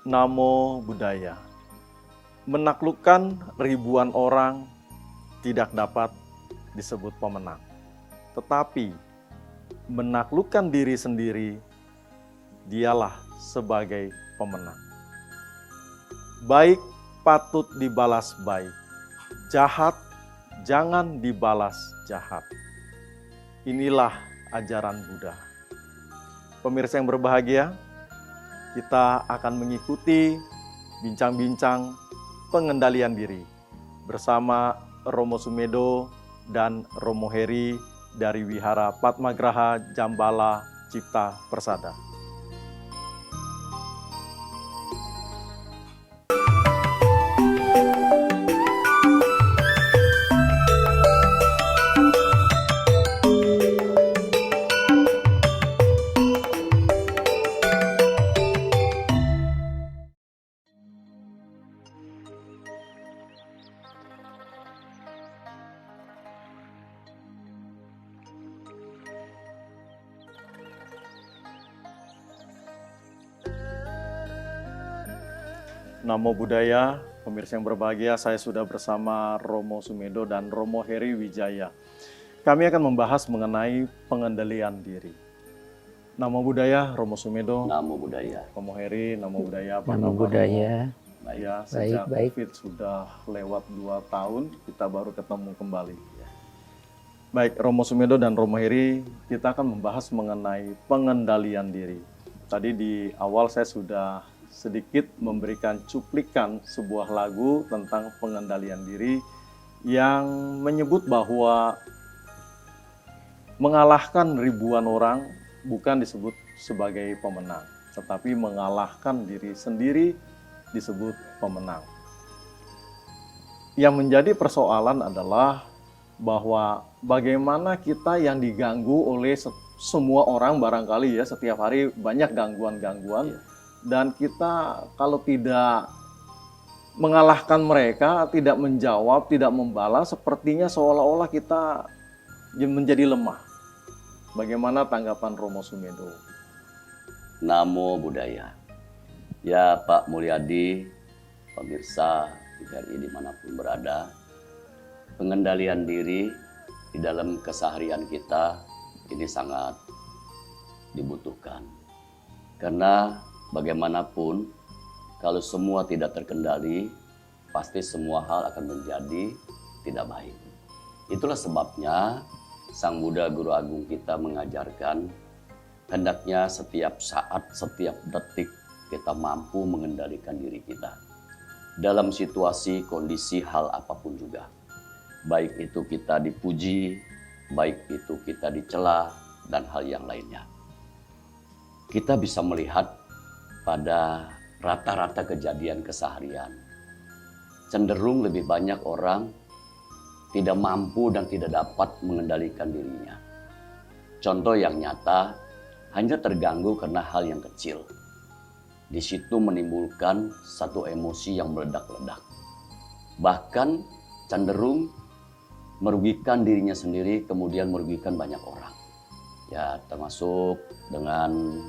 Namo Buddhaya. Menaklukkan ribuan orang tidak dapat disebut pemenang. Tetapi menaklukkan diri sendiri, dialah sebagai pemenang. Baik patut dibalas baik, jahat jangan dibalas jahat. Inilah ajaran Buddha. Pemirsa yang berbahagia, kita akan mengikuti bincang-bincang pengendalian diri bersama Romo Sumedo dan Romo Heri dari Wihara Padmagraha Jambala Cipta Persada. Namo Buddhaya, pemirsa yang berbahagia, saya sudah bersama Romo Sumedo dan Romo Heri Wijaya. Kami akan membahas mengenai pengendalian diri. Namo Buddhaya, Romo Sumedo. Namo Buddhaya. Romo Heri, Namo Buddhaya. Namo Buddhaya. Ya, sejak COVID sudah lewat 2 tahun, kita baru ketemu kembali. Baik, Romo Sumedo dan Romo Heri, kita akan membahas mengenai pengendalian diri. Tadi di awal saya sudah sedikit memberikan cuplikan sebuah lagu tentang pengendalian diri yang menyebut bahwa mengalahkan ribuan orang bukan disebut sebagai pemenang, tetapi mengalahkan diri sendiri disebut pemenang. Yang menjadi persoalan adalah bahwa bagaimana kita yang diganggu oleh semua orang barangkali ya, setiap hari banyak gangguan-gangguan. Dan kita kalau tidak mengalahkan mereka, tidak menjawab, tidak membalas, sepertinya seolah-olah kita menjadi lemah. Bagaimana tanggapan Romo Sumedo? Namo Buddhaya. Ya Pak Mulyadi, pemirsa TVRI dimanapun berada, pengendalian diri di dalam keseharian kita ini sangat dibutuhkan. Karena bagaimanapun, kalau semua tidak terkendali, pasti semua hal akan menjadi tidak baik. Itulah sebabnya Sang Buddha Guru Agung kita mengajarkan, hendaknya setiap saat, setiap detik kita mampu mengendalikan diri kita. Dalam situasi, kondisi, hal apapun juga. Baik itu kita dipuji, baik itu kita dicela, dan hal yang lainnya. Kita bisa melihat pada rata-rata kejadian keseharian, cenderung lebih banyak orang tidak mampu dan tidak dapat mengendalikan dirinya. Contoh yang nyata, hanya terganggu karena hal yang kecil. Di situ menimbulkan satu emosi yang meledak-ledak. Bahkan cenderung merugikan dirinya sendiri, kemudian merugikan banyak orang. Ya, termasuk dengan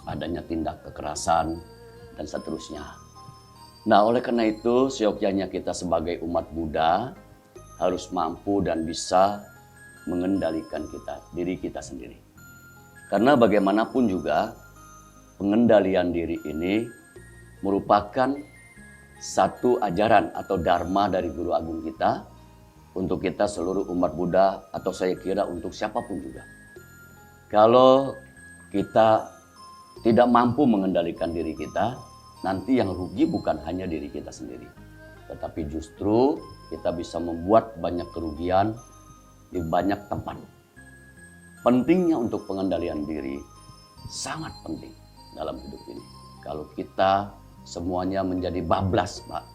adanya tindak kekerasan, dan seterusnya. Nah, oleh karena itu, seyogyanya kita sebagai umat Buddha harus mampu dan bisa mengendalikan diri kita sendiri. Karena bagaimanapun juga, pengendalian diri ini merupakan satu ajaran atau dharma dari Guru Agung kita untuk kita seluruh umat Buddha, atau saya kira untuk siapapun juga. Kalau kita tidak mampu mengendalikan diri kita, nanti yang rugi bukan hanya diri kita sendiri, tetapi justru kita bisa membuat banyak kerugian di banyak tempat. Pentingnya untuk pengendalian diri sangat penting dalam hidup ini. Kalau kita semuanya menjadi bablas, Pak,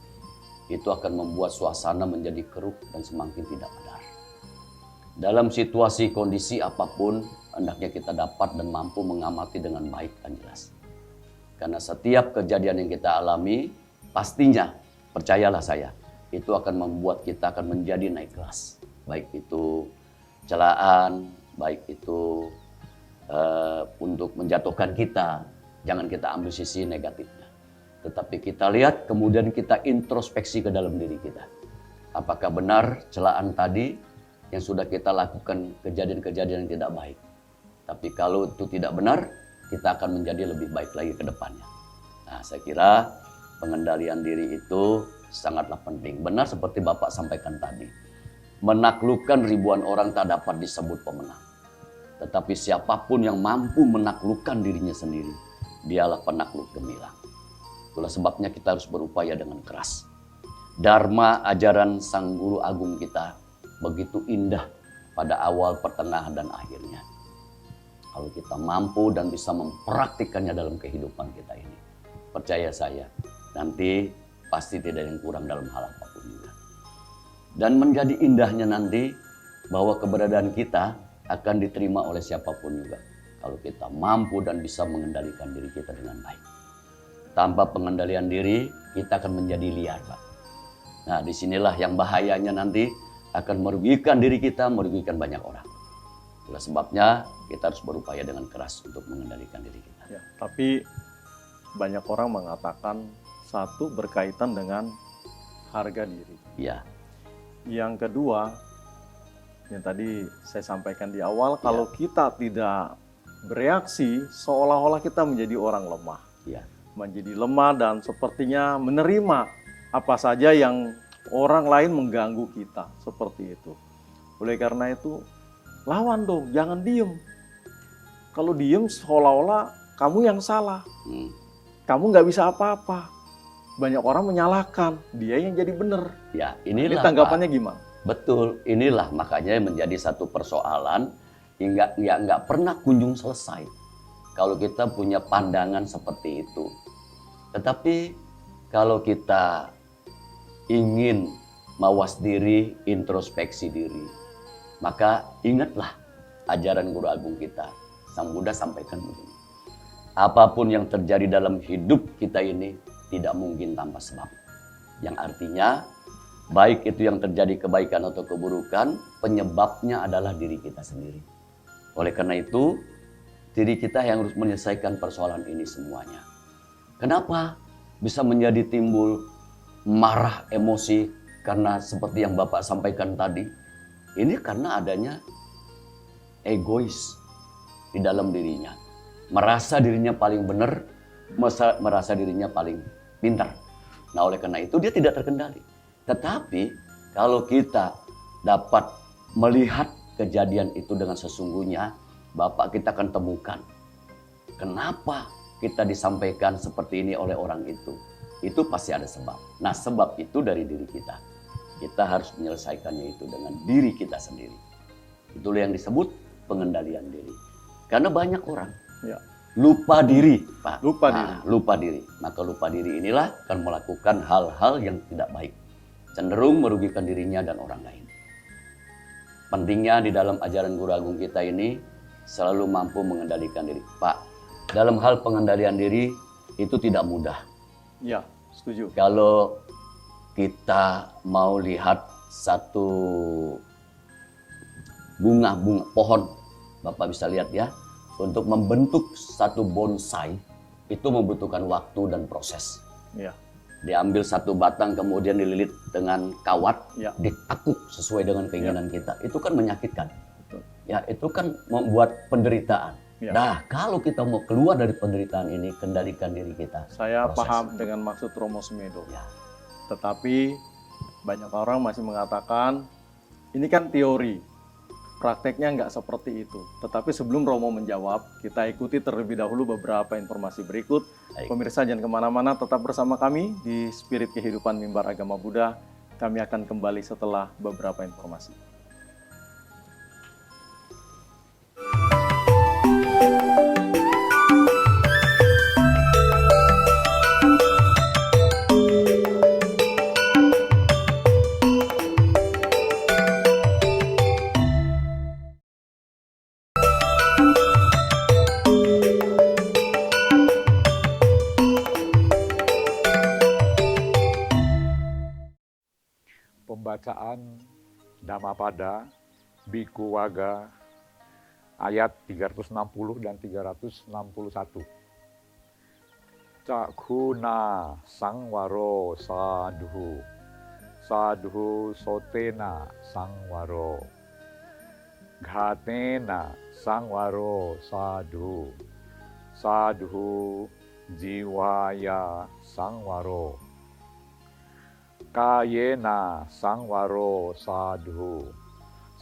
itu akan membuat suasana menjadi keruh dan semakin tidak benar. Dalam situasi kondisi apapun, hendaknya kita dapat dan mampu mengamati dengan baik dan jelas. Karena setiap kejadian yang kita alami, pastinya, percayalah saya, itu akan membuat kita akan menjadi naik kelas. Baik itu celaan, baik itu untuk menjatuhkan kita, jangan kita ambil sisi negatifnya. Tetapi kita lihat, kemudian kita introspeksi ke dalam diri kita. Apakah benar celaan tadi yang sudah kita lakukan kejadian-kejadian yang tidak baik? Tapi kalau itu tidak benar, kita akan menjadi lebih baik lagi ke depannya. Nah, saya kira pengendalian diri itu sangatlah penting. Benar seperti Bapak sampaikan tadi. Menaklukkan ribuan orang tak dapat disebut pemenang. Tetapi siapapun yang mampu menaklukkan dirinya sendiri, dialah penakluk gemilang. Itulah sebabnya kita harus berupaya dengan keras. Dharma ajaran Sang Guru Agung kita begitu indah pada awal, pertengahan, dan akhirnya. Kalau kita mampu dan bisa mempraktikkannya dalam kehidupan kita ini, percaya saya, nanti pasti tidak ada yang kurang dalam hal apapun juga. Dan menjadi indahnya nanti bahwa keberadaan kita akan diterima oleh siapapun juga. Kalau kita mampu dan bisa mengendalikan diri kita dengan baik. Tanpa pengendalian diri, kita akan menjadi liar, Pak. Nah, disinilah yang bahayanya nanti akan merugikan diri kita, merugikan banyak orang. Itulah sebabnya kita harus berupaya dengan keras untuk mengendalikan diri kita. Ya, tapi banyak orang mengatakan satu berkaitan dengan harga diri. Ya. Yang kedua, yang tadi saya sampaikan di awal, kalau kita tidak bereaksi, seolah-olah kita menjadi orang lemah. Ya. Menjadi lemah dan sepertinya menerima apa saja yang orang lain mengganggu kita, seperti itu. Oleh karena itu, lawan dong, jangan diem. Kalau diem seolah-olah kamu yang salah. Kamu nggak bisa apa-apa. Banyak orang menyalahkan, dia yang jadi benar. Ya, Ini inilah tanggapannya Pak. gimana? Betul, inilah makanya menjadi satu persoalan yang nggak pernah kunjung selesai. Kalau kita punya pandangan seperti itu. Tetapi kalau kita ingin mawas diri, introspeksi diri, maka ingatlah ajaran Guru Agung kita. Sang Buddha sampaikan begini. Apapun yang terjadi dalam hidup kita ini tidak mungkin tanpa sebab. Yang artinya, baik itu yang terjadi kebaikan atau keburukan, penyebabnya adalah diri kita sendiri. Oleh karena itu, diri kita yang harus menyelesaikan persoalan ini semuanya. Kenapa bisa menjadi timbul marah, emosi, karena seperti yang Bapak sampaikan tadi, ini karena adanya egois di dalam dirinya. Merasa dirinya paling benar, merasa dirinya paling pintar. Nah, oleh karena itu dia tidak terkendali. Tetapi kalau kita dapat melihat kejadian itu dengan sesungguhnya, Bapak kita akan temukan kenapa kita disampaikan seperti ini oleh orang itu. Itu pasti ada sebab. Nah, sebab itu dari diri kita. Kita harus menyelesaikannya itu dengan diri kita sendiri. Itulah yang disebut pengendalian diri. Karena banyak orang lupa diri, Pak. Lupa diri. Maka lupa diri inilah akan melakukan hal-hal yang tidak baik. Cenderung merugikan dirinya dan orang lain. Pentingnya di dalam ajaran Guru Agung kita ini selalu mampu mengendalikan diri. Pak, dalam hal pengendalian diri itu tidak mudah. Ya, setuju. Kalau kita mau lihat satu bunga pohon, Bapak bisa lihat ya, untuk membentuk satu bonsai itu membutuhkan waktu dan proses. Ya. Diambil satu batang kemudian dililit dengan kawat, ditakuk sesuai dengan keinginan kita. Itu kan menyakitkan. Betul. Ya, itu kan membuat penderitaan. Ya. Nah, kalau kita mau keluar dari penderitaan ini, kendalikan diri kita. Saya paham dengan maksud Romo Sumedo. Ya. Tetapi banyak orang masih mengatakan ini kan teori, prakteknya nggak seperti itu. Tetapi sebelum Romo menjawab, kita ikuti terlebih dahulu beberapa informasi berikut. Baik. Pemirsa jangan kemana-mana, tetap bersama kami di Spirit Kehidupan Mimbar Agama Buddha. Kami akan kembali setelah beberapa informasi. Pembacaan Dhammapada Bhikkhu Wagga ayat 360 dan 361. Cakhuna sangwaro sadhu. Sadhu sotena sangwaro. Ghatena sangwaro sadhu. Sadhu jiwaya sangwaro. Kayena sangwaro sadhu.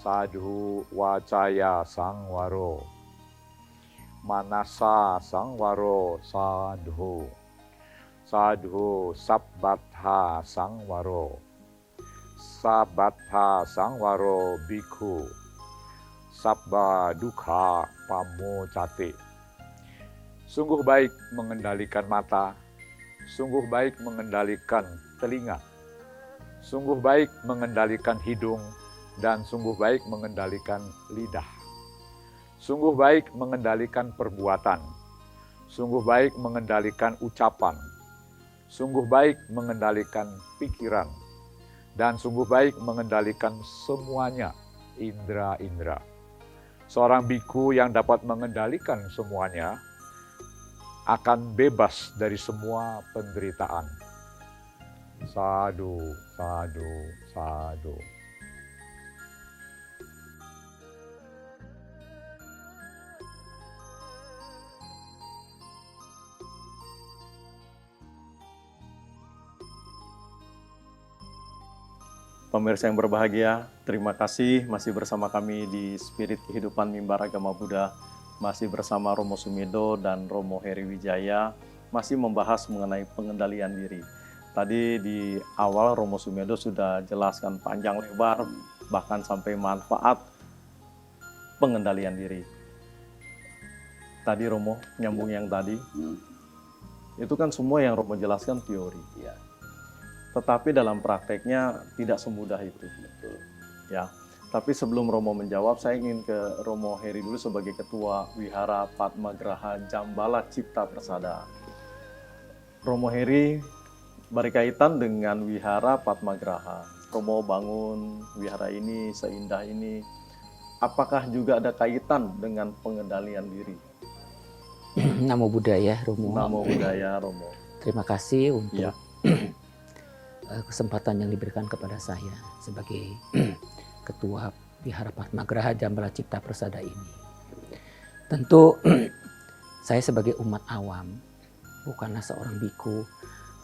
Sadhu wacaya sangwaro. Manasa sangwaro sadhu. Sadhu sabbata sangwaro. Sabbata sangwaro bhikkhu. Sabba dukha pamocate. Sungguh baik mengendalikan mata, sungguh baik mengendalikan telinga, sungguh baik mengendalikan hidung, dan sungguh baik mengendalikan lidah. Sungguh baik mengendalikan perbuatan, sungguh baik mengendalikan ucapan, sungguh baik mengendalikan pikiran, dan sungguh baik mengendalikan semuanya indera-indera. Seorang biku yang dapat mengendalikan semuanya akan bebas dari semua penderitaan. Sadhu, sadhu, sadhu. Pemirsa yang berbahagia, terima kasih masih bersama kami di Spirit Kehidupan Mimbar Agama Buddha, masih bersama Romo Sumedho dan Romo Heri Wijaya, masih membahas mengenai pengendalian diri. Tadi di awal Romo Sumedho sudah jelaskan panjang lebar, bahkan sampai manfaat pengendalian diri. Tadi Romo, nyambung yang tadi, itu kan semua yang Romo jelaskan teori. Ya, Tetapi dalam prakteknya tidak semudah itu. betul. Ya, tapi sebelum Romo menjawab, saya ingin ke Romo Heri dulu sebagai Ketua Wihara Padmagraha Jambala Cipta Persada. Romo Heri berkaitan dengan Wihara Padmagraha. Romo bangun wihara ini seindah ini. Apakah juga ada kaitan dengan pengendalian diri? Namo Buddhaya, Romo. Namo Buddhaya, Romo. Terima kasih untuk Ya. kesempatan yang diberikan kepada saya sebagai Ketua Wihara Padmagraha Jambala Cipta Persada ini. Tentu saya sebagai umat awam, bukanlah seorang biku,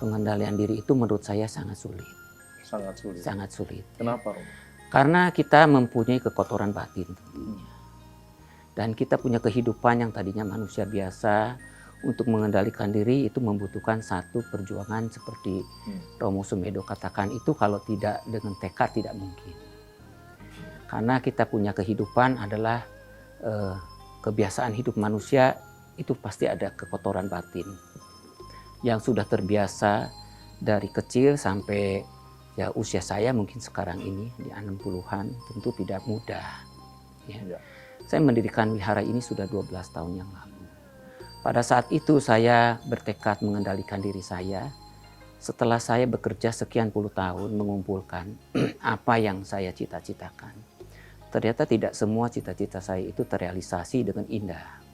pengendalian diri itu menurut saya sangat sulit. Sangat sulit. Sangat sulit. Kenapa, Romo? Karena kita mempunyai kekotoran batin tentunya. Dan kita punya kehidupan yang tadinya manusia biasa. Untuk mengendalikan diri itu membutuhkan satu perjuangan seperti Romo Sumedho katakan, itu kalau tidak dengan tekad tidak mungkin. Karena kita punya kehidupan adalah kebiasaan hidup manusia, itu pasti ada kekotoran batin. Yang sudah terbiasa dari kecil sampai ya usia saya mungkin sekarang ini di 60-an tentu tidak mudah. Ya. Saya mendirikan wihara ini sudah 12 tahun yang lalu. Pada saat itu saya bertekad mengendalikan diri saya. Setelah saya bekerja sekian puluh tahun mengumpulkan apa yang saya cita-citakan. Ternyata tidak semua cita-cita saya itu terrealisasi dengan indah.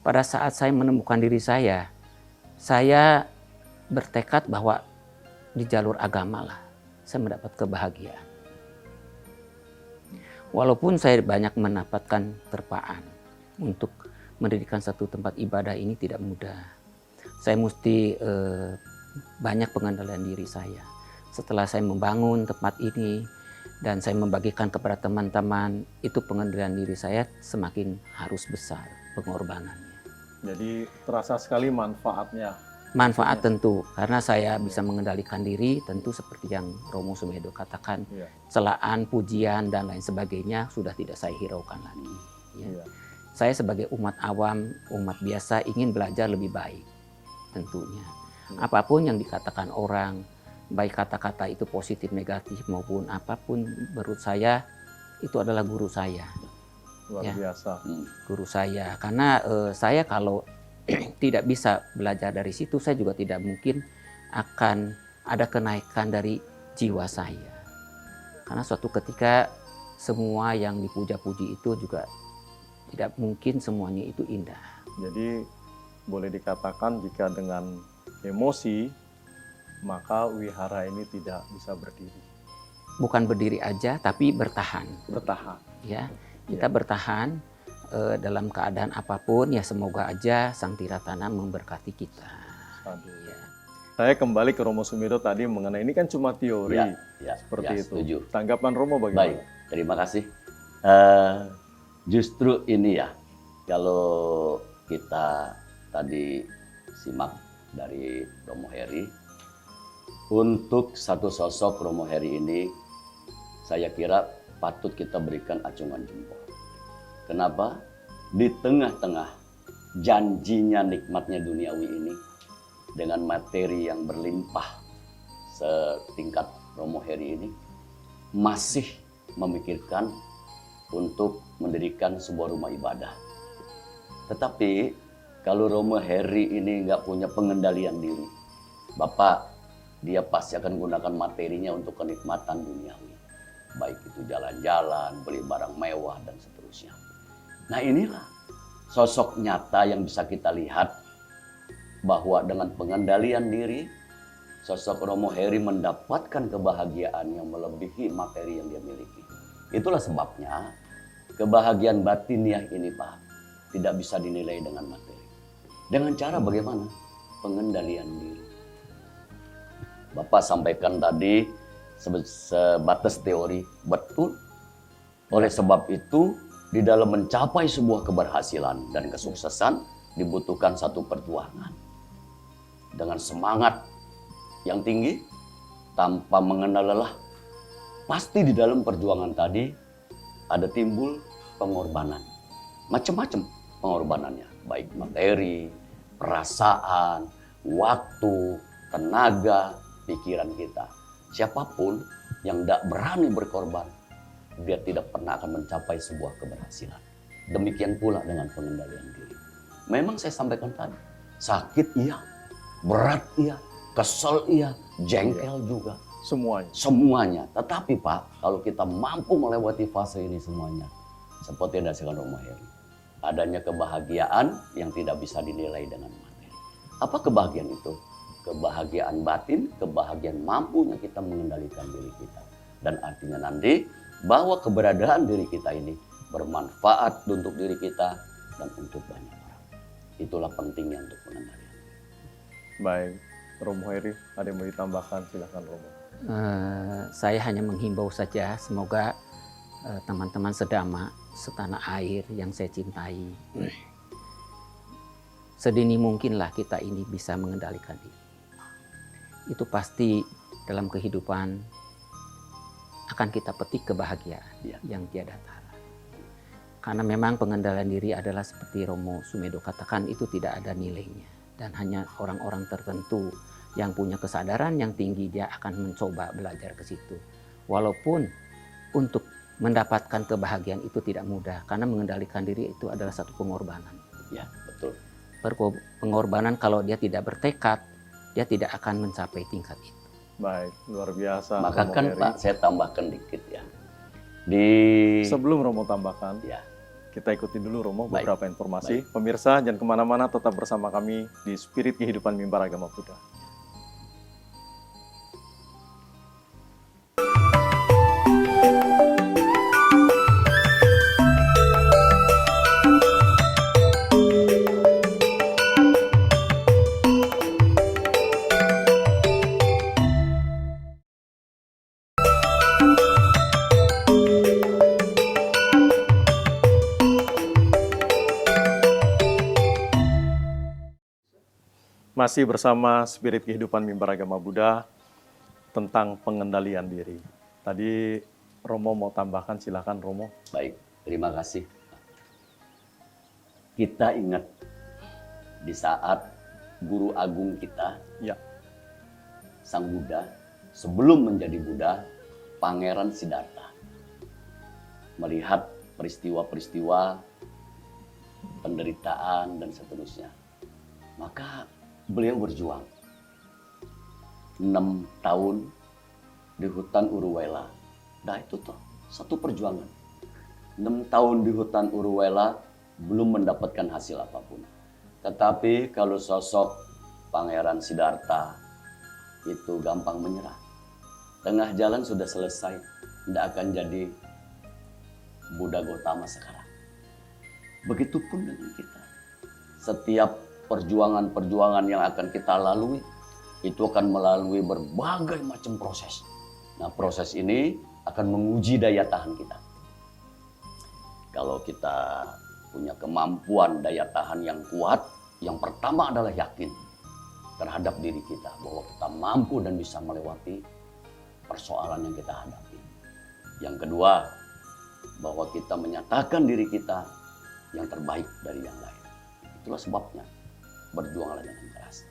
Pada saat saya menemukan diri saya bertekad bahwa di jalur agama lah saya mendapat kebahagiaan. Walaupun saya banyak mendapatkan terpaan untuk mendirikan satu tempat ibadah ini tidak mudah. Saya mesti banyak pengendalian diri saya. Setelah saya membangun tempat ini dan saya membagikan kepada teman-teman, itu pengendalian diri saya semakin harus besar pengorbanannya. Jadi terasa sekali manfaatnya. Manfaat tentu, karena saya bisa mengendalikan diri, tentu seperti yang Romo Sumedho katakan, celaan, pujian, dan lain sebagainya sudah tidak saya hiraukan lagi. Ya. Saya sebagai umat awam, umat biasa ingin belajar lebih baik tentunya. Apapun yang dikatakan orang, baik kata-kata itu positif, negatif maupun apapun, menurut saya itu adalah guru saya. Luar biasa. Guru saya, karena saya kalau tidak bisa belajar dari situ, saya juga tidak mungkin akan ada kenaikan dari jiwa saya. Karena suatu ketika semua yang dipuja-puji itu juga tidak mungkin semuanya itu indah. Jadi boleh dikatakan jika dengan emosi, maka wihara ini tidak bisa berdiri. Bukan berdiri aja, tapi bertahan. Bertahan. Ya, kita bertahan dalam keadaan apapun. Ya, semoga aja Sang Tiratana memberkati kita. Aduh. Ya. Saya kembali ke Romo Sumedo tadi mengenai ini kan cuma teori, seperti itu. Setuju. Tanggapan Romo bagaimana? Baik, terima kasih. Justru ini ya, kalau kita tadi simak dari Romo Heri, untuk satu sosok Romo Heri ini, saya kira patut kita berikan acungan jempol. Kenapa? Di tengah-tengah janjinya nikmatnya duniawi ini, dengan materi yang berlimpah setingkat Romo Heri ini, masih memikirkan untuk mendirikan sebuah rumah ibadah. Tetapi kalau Romo Heri ini nggak punya pengendalian diri, Bapak, dia pasti akan gunakan materinya untuk kenikmatan duniawi. Baik itu jalan-jalan, beli barang mewah, dan seterusnya. Nah inilah sosok nyata yang bisa kita lihat bahwa dengan pengendalian diri, sosok Romo Heri mendapatkan kebahagiaan yang melebihi materi yang dia miliki. Itulah sebabnya kebahagiaan batiniah ini, Pak, tidak bisa dinilai dengan materi. Dengan cara bagaimana? Pengendalian diri. Bapak sampaikan tadi sebatas teori, betul. Oleh sebab itu, di dalam mencapai sebuah keberhasilan dan kesuksesan dibutuhkan satu perjuangan. Dengan semangat yang tinggi, tanpa mengenal lelah, pasti di dalam perjuangan tadi ada timbul pengorbanan. Macam-macam pengorbanannya, baik materi, perasaan, waktu, tenaga, pikiran kita. Siapapun yang tidak berani berkorban, dia tidak pernah akan mencapai sebuah keberhasilan. Demikian pula dengan pengendalian diri. Memang saya sampaikan tadi, sakit iya, berat iya, kesel iya, jengkel juga. Semuanya. Semuanya. Tetapi Pak, kalau kita mampu melewati fase ini semuanya, seperti yang dihasilkan Romo Heri, adanya kebahagiaan yang tidak bisa dinilai dengan materi. Apa kebahagiaan itu? Kebahagiaan batin, kebahagiaan mampunya kita mengendalikan diri kita. Dan artinya nanti bahwa keberadaan diri kita ini bermanfaat untuk diri kita dan untuk banyak orang. Itulah pentingnya untuk pengendalian. Baik, Romo Heri, ada yang mau ditambahkan? Silakan Romo. Saya hanya menghimbau saja, semoga teman-teman sedama setanah air yang saya cintai, sedini mungkinlah kita ini bisa mengendalikan diri. Itu pasti dalam kehidupan akan kita petik kebahagiaan yang tiada tara. Karena memang pengendalian diri adalah seperti Romo Sumedo katakan, itu tidak ada nilainya. Dan hanya orang-orang tertentu yang punya kesadaran yang tinggi, dia akan mencoba belajar ke situ. Walaupun untuk mendapatkan kebahagiaan itu tidak mudah, karena mengendalikan diri itu adalah satu pengorbanan. Ya, betul. Pengorbanan kalau dia tidak bertekad, dia tidak akan mencapai tingkat itu. Baik, luar biasa. Maka Romo kan Heri. Pak, saya tambahkan dikit ya. Sebelum Romo tambahkan, Ya. kita ikuti dulu Romo Baik. beberapa informasi. Pemirsa, jangan kemana-mana, tetap bersama kami di Spirit Kehidupan Mimbar Agama Buddha. Masih bersama Spirit Kehidupan Mimbar Agama Buddha tentang pengendalian diri. Tadi Romo mau tambahkan, silakan Romo. Baik, terima kasih. Kita ingat di saat guru agung kita, Ya, Sang Buddha, sebelum menjadi Buddha, Pangeran Siddhartha, melihat peristiwa-peristiwa penderitaan dan seterusnya. Maka beliau berjuang 6 tahun di hutan Uruwela. Nah itu tuh satu perjuangan. 6 tahun di hutan Uruwela belum mendapatkan hasil apapun. Tetapi kalau sosok Pangeran Siddhartha itu gampang menyerah. Tengah jalan sudah selesai, tidak akan jadi Buddha Gautama sekarang. Begitupun dengan kita. Setiap perjuangan-perjuangan yang akan kita lalui, itu akan melalui berbagai macam proses. Nah, proses ini akan menguji daya tahan kita. Kalau kita punya kemampuan daya tahan yang kuat, yang pertama adalah yakin terhadap diri kita bahwa kita mampu dan bisa melewati persoalan yang kita hadapi. Yang kedua, bahwa kita menyatakan diri kita yang terbaik dari yang lain. Itulah sebabnya berjuanglah dengan keras.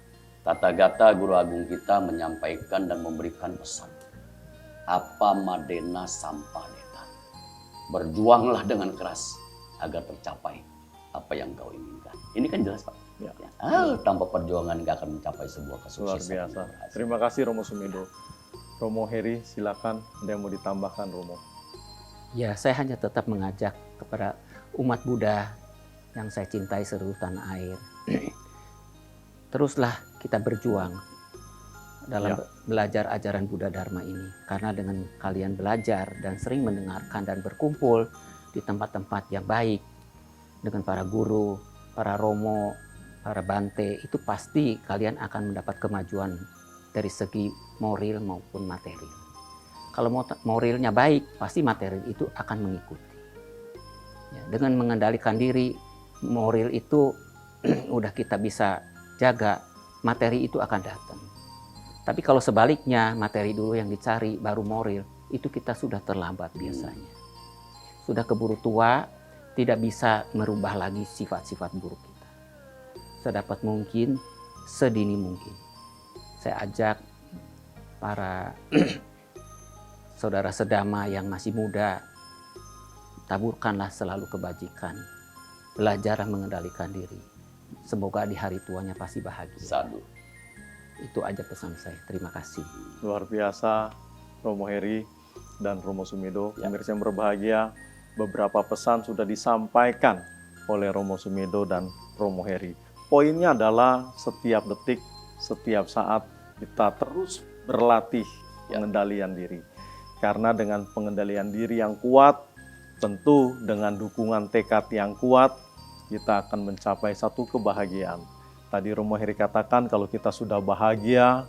Tata-gata Guru Agung kita menyampaikan dan memberikan pesan. Apa madena sampadena. Berjuanglah dengan keras agar tercapai apa yang kau inginkan. Ini kan jelas, Pak. Ya. Tanpa perjuangan nggak akan mencapai sebuah Luar kesuksesan. biasa. Terima kasih Romo Sumedo. Romo Heri, silakan. Ada yang mau ditambahkan, Romo? Ya, saya hanya tetap mengajak kepada umat Buddha yang saya cintai seluruh tanah air. Teruslah kita berjuang dalam belajar ajaran Buddha Dharma ini. Karena dengan kalian belajar dan sering mendengarkan dan berkumpul di tempat-tempat yang baik dengan para guru, para romo, para bante, itu pasti kalian akan mendapat kemajuan dari segi moral maupun materi. Kalau moralnya baik, pasti materi itu akan mengikuti. Ya, dengan mengendalikan diri, moral itu udah kita bisa jaga, materi itu akan datang. Tapi kalau sebaliknya, materi dulu yang dicari, baru moral, itu kita sudah terlambat biasanya. Sudah keburu tua, tidak bisa merubah lagi sifat-sifat buruk kita. Sedapat mungkin, sedini mungkin. Saya ajak para saudara sedama yang masih muda, taburkanlah selalu kebajikan. Belajarlah mengendalikan diri. Semoga di hari tuanya pasti bahagia. Sadu. Itu aja pesan saya. Terima kasih. Luar biasa, Romo Heri dan Romo Sumedo. Pemirsa yang berbahagia, beberapa pesan sudah disampaikan oleh Romo Sumedo dan Romo Heri. Poinnya adalah setiap detik, setiap saat kita terus berlatih pengendalian diri. Karena dengan pengendalian diri yang kuat, tentu dengan dukungan tekad yang kuat, kita akan mencapai satu kebahagiaan. Tadi Romo Heri katakan kalau kita sudah bahagia,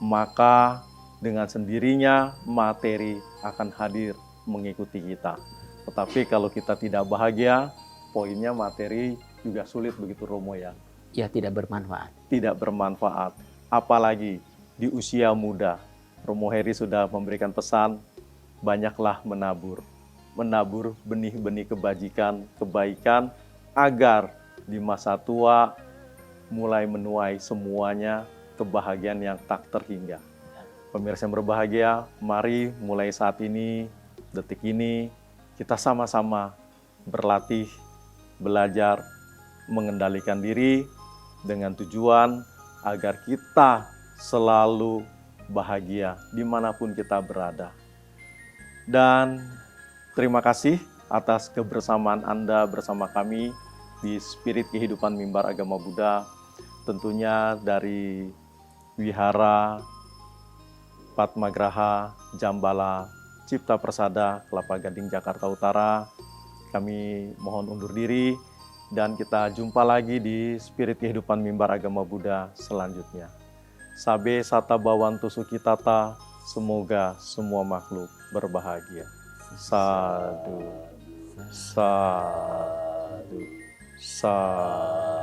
maka dengan sendirinya materi akan hadir mengikuti kita. Tetapi kalau kita tidak bahagia, poinnya materi juga sulit begitu Romo ya. Ya, tidak bermanfaat. Tidak bermanfaat. Apalagi di usia muda. Romo Heri sudah memberikan pesan, banyaklah menabur. Menabur benih-benih kebajikan, kebaikan, agar di masa tua mulai menuai semuanya kebahagiaan yang tak terhingga. Pemirsa yang berbahagia, mari mulai saat ini, detik ini, kita sama-sama berlatih, belajar, mengendalikan diri dengan tujuan agar kita selalu bahagia dimanapun kita berada. Dan terima kasih atas kebersamaan Anda bersama kami di Spirit Kehidupan Mimbar Agama Buddha, tentunya dari Wihara Padmagraha Jambala Cipta Persada Kelapa Gading Jakarta Utara. Kami mohon undur diri dan kita jumpa lagi di Spirit Kehidupan Mimbar Agama Buddha selanjutnya. Sabe Sata Bawantu Sukitata, semoga semua makhluk berbahagia. Sadu, sadu, sadu.